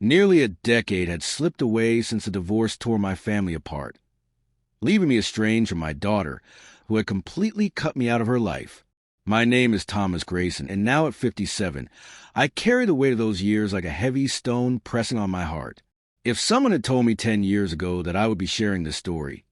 Nearly a decade had slipped away since the divorce tore my family apart, leaving me estranged from my daughter, who had completely cut me out of her life. My name is Thomas Grayson, and now at 57, I carry the weight of those years like a heavy stone pressing on my heart. If someone had told me 10 years ago that I would be sharing this story,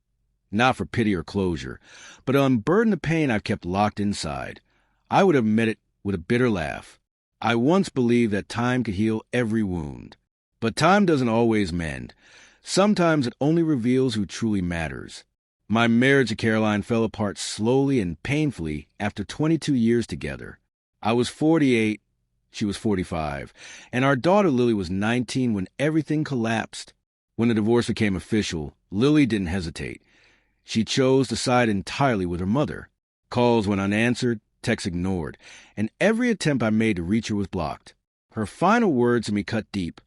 not for pity or closure, but to unburden the pain I've kept locked inside, I would have met it with a bitter laugh. I once believed that time could heal every wound. But time doesn't always mend. Sometimes it only reveals who truly matters. My marriage to Caroline fell apart slowly and painfully after 22 years together. I was 48, she was 45, and our daughter Lily was 19 when everything collapsed. When the divorce became official, Lily didn't hesitate. She chose to side entirely with her mother. Calls went unanswered, texts ignored, and every attempt I made to reach her was blocked. Her final words to me cut deep.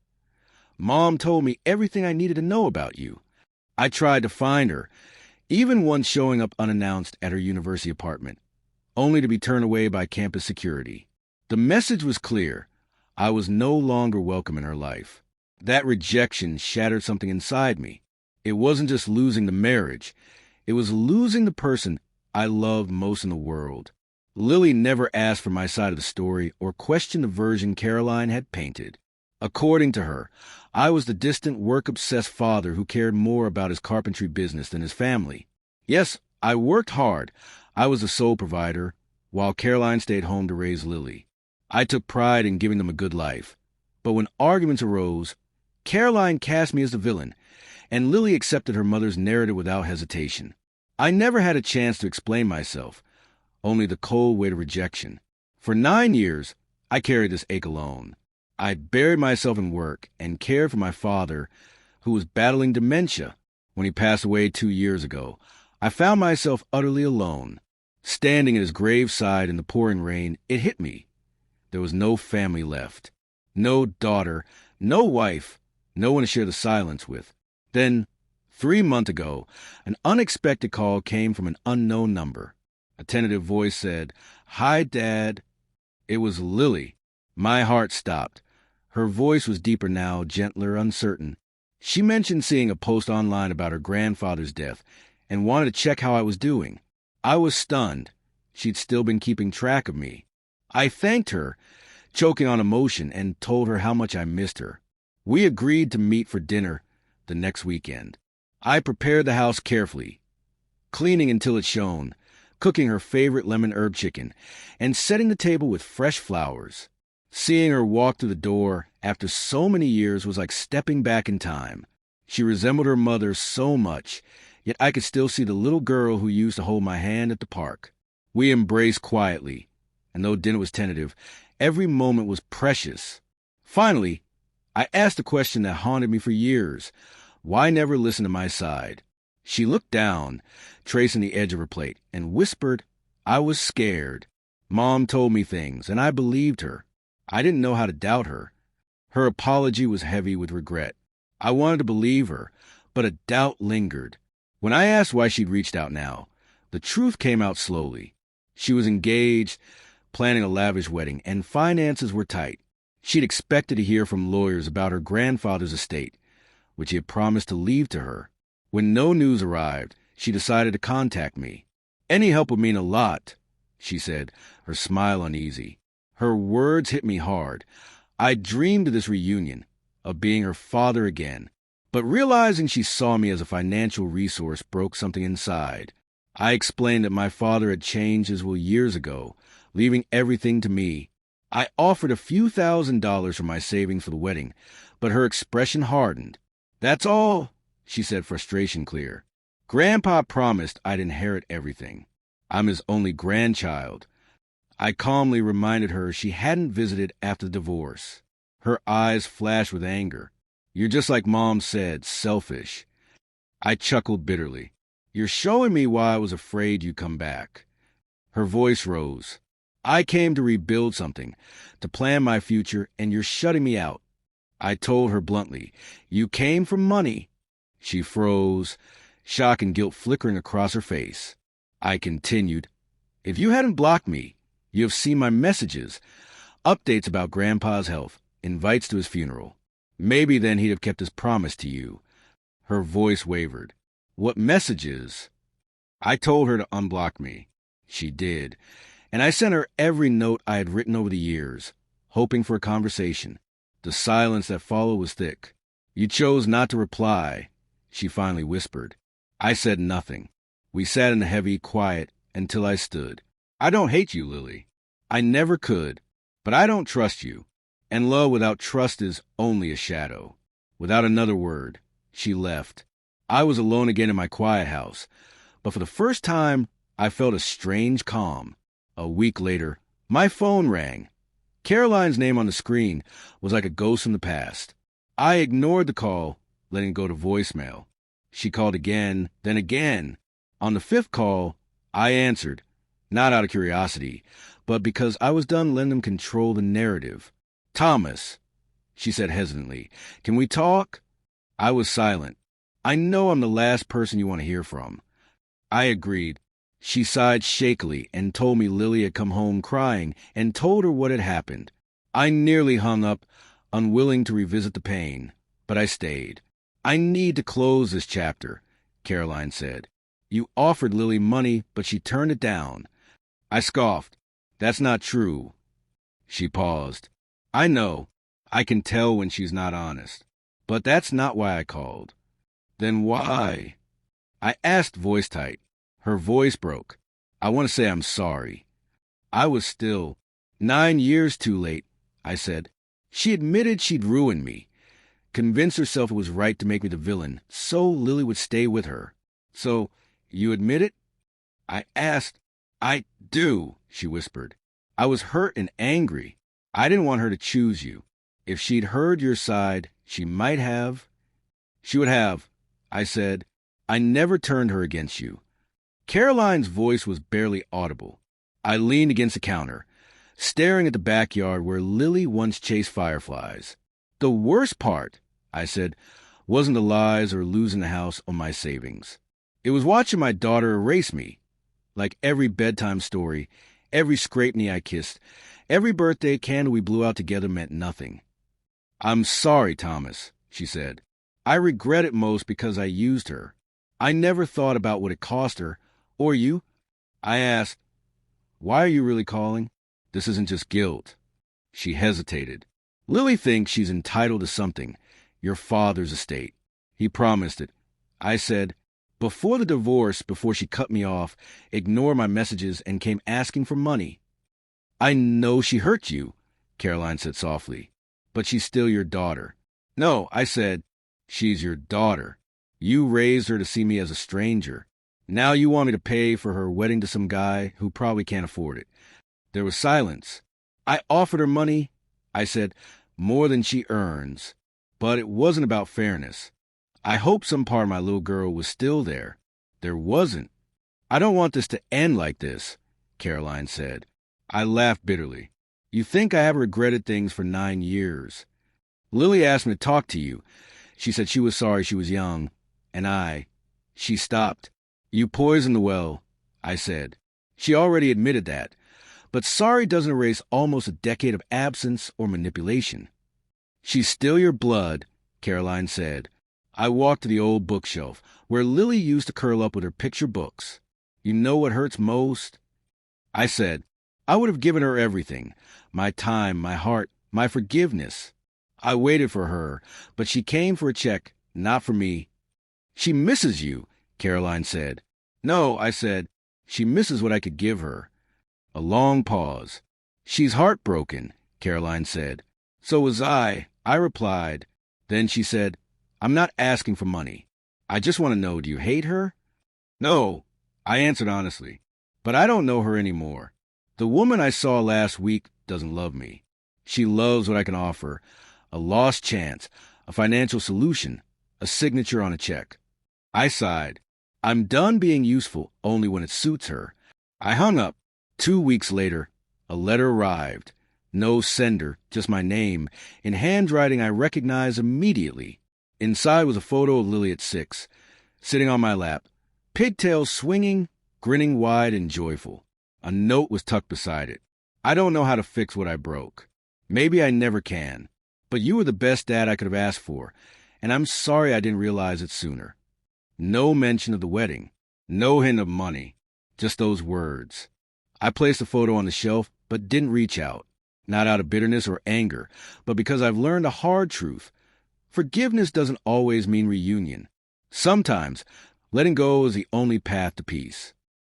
"Mom told me everything I needed to know about you." I tried to find her, even once showing up unannounced at her university apartment, only to be turned away by campus security. The message was clear. I was no longer welcome in her life. That rejection shattered something inside me. It wasn't just losing the marriage. It was losing the person I loved most in the world. Lily never asked for my side of the story or questioned the version Caroline had painted. According to her, I was the distant, work-obsessed father who cared more about his carpentry business than his family. Yes, I worked hard. I was the sole provider, while Caroline stayed home to raise Lily. I took pride in giving them a good life. But when arguments arose, Caroline cast me as the villain, and Lily accepted her mother's narrative without hesitation. I never had a chance to explain myself, only the cold weight of rejection. For 9 years, I carried this ache alone. I buried myself in work and cared for my father, who was battling dementia. When he passed away 2 years ago, I found myself utterly alone. Standing at his graveside in the pouring rain, it hit me. There was no family left. No daughter, no wife, no one to share the silence with. Then, 3 months ago, an unexpected call came from an unknown number. A tentative voice said, "Hi, Dad." It was Lily. My heart stopped. Her voice was deeper now, gentler, uncertain. She mentioned seeing a post online about her grandfather's death and wanted to check how I was doing. I was stunned. She'd still been keeping track of me. I thanked her, choking on emotion, and told her how much I missed her. We agreed to meet for dinner the next weekend. I prepared the house carefully, cleaning until it shone, cooking her favorite lemon herb chicken, and setting the table with fresh flowers. Seeing her walk through the door after so many years was like stepping back in time. She resembled her mother so much, yet I could still see the little girl who used to hold my hand at the park. We embraced quietly, and though dinner was tentative, every moment was precious. Finally, I asked a question that haunted me for years. Why never listen to my side? She looked down, tracing the edge of her plate, and whispered, "I was scared." Mom told me things, and I believed her. I didn't know how to doubt her. Her apology was heavy with regret. I wanted to believe her, but a doubt lingered. When I asked why she'd reached out now, the truth came out slowly. She was engaged, planning a lavish wedding, and finances were tight. She'd expected to hear from lawyers about her grandfather's estate, which he had promised to leave to her. When no news arrived, she decided to contact me. "Any help would mean a lot," she said, her smile uneasy. Her words hit me hard. I dreamed of this reunion, of being her father again. But realizing she saw me as a financial resource broke something inside. I explained that my father had changed his will years ago, leaving everything to me. I offered a few $1,000s from my savings for the wedding, but her expression hardened. "That's all," she said, frustration clear. "Grandpa promised I'd inherit everything. I'm his only grandchild." I calmly reminded her she hadn't visited after the divorce. Her eyes flashed with anger. "You're just like Mom said, selfish." I chuckled bitterly. "You're showing me why I was afraid you'd come back." Her voice rose. "I came to rebuild something, to plan my future, and you're shutting me out." I told her bluntly, "You came for money." She froze, shock and guilt flickering across her face. I continued, "If you hadn't blocked me, you have seen my messages, updates about Grandpa's health, invites to his funeral. Maybe then he'd have kept his promise to you. Her voice wavered. What messages? I told her to unblock me. She did. And I sent her every note I had written over the years, hoping for a conversation. The silence that followed was thick. You chose not to reply, she finally whispered. I said nothing. We sat in the heavy quiet until I stood. I don't hate you, Lily. I never could. But I don't trust you. And love without trust is only a shadow. Without another word, she left. I was alone again in my quiet house. But for the first time, I felt a strange calm. A week later, my phone rang. Caroline's name on the screen was like a ghost from the past. I ignored the call, letting it go to voicemail. She called again, then again. On the fifth call, I answered, not out of curiosity, but because I was done letting them control the narrative. Thomas, she said hesitantly, can we talk? I was silent. I know I'm the last person you want to hear from. I agreed. She sighed shakily and told me Lily had come home crying and told her what had happened. I nearly hung up, unwilling to revisit the pain, but I stayed. I need to close this chapter, Caroline said. You offered Lily money, but she turned it down. I scoffed. That's not true. She paused. I know. I can tell when she's not honest. But that's not why I called. Then why? I asked voice tight. Her voice broke. I want to say I'm sorry. I was still. 9 years too late, I said. She admitted she'd ruined me. Convinced herself it was right to make me the villain, so Lily would stay with her. So, you admit it? I asked. I do, she whispered. I was hurt and angry. I didn't want her to choose you. If she'd heard your side, she might have. She would have, I said. I never turned her against you. Caroline's voice was barely audible. I leaned against the counter, staring at the backyard where Lily once chased fireflies. The worst part, I said, wasn't the lies or losing the house or my savings. It was watching my daughter erase me. Like every bedtime story, every scraped knee I kissed, every birthday candle we blew out together meant nothing. I'm sorry, Thomas, she said. I regret it most because I used her. I never thought about what it cost her, or you. I asked, why are you really calling? This isn't just guilt. She hesitated. Lily thinks she's entitled to something, your father's estate. He promised it. I said, before the divorce, before she cut me off, ignored my messages, and came asking for money. I know she hurt you, Caroline said softly, but she's still your daughter. No, I said, she's your daughter. You raised her to see me as a stranger. Now you want me to pay for her wedding to some guy who probably can't afford it. There was silence. I offered her money, I said, more than she earns. But it wasn't about fairness. I hoped some part of my little girl was still there. There wasn't. I don't want this to end like this, Caroline said. I laughed bitterly. You think I have regretted things for 9 years. Lily asked me to talk to you. She said she was sorry she was young. And she stopped. You poisoned the well, I said. She already admitted that. But sorry doesn't erase almost a decade of absence or manipulation. She's still your blood, Caroline said. I walked to the old bookshelf, where Lily used to curl up with her picture books. You know what hurts most? I said, I would have given her everything. My time, my heart, my forgiveness. I waited for her, but she came for a check, not for me. She misses you, Caroline said. No, I said, she misses what I could give her. A long pause. She's heartbroken, Caroline said. So was I replied. Then she said, I'm not asking for money. I just want to know, do you hate her? No, I answered honestly. But I don't know her anymore. The woman I saw last week doesn't love me. She loves what I can offer. A lost chance, a financial solution, a signature on a check. I sighed. I'm done being useful only when it suits her. I hung up. 2 weeks later, a letter arrived. No sender, just my name, in handwriting I recognized immediately. Inside was a photo of Lily at 6, sitting on my lap, pigtails swinging, grinning wide and joyful. A note was tucked beside it. I don't know how to fix what I broke. Maybe I never can. But you were the best dad I could have asked for, and I'm sorry I didn't realize it sooner. No mention of the wedding. No hint of money. Just those words. I placed the photo on the shelf, but didn't reach out. Not out of bitterness or anger, but because I've learned a hard truth. Forgiveness doesn't always mean reunion. Sometimes, letting go is the only path to peace.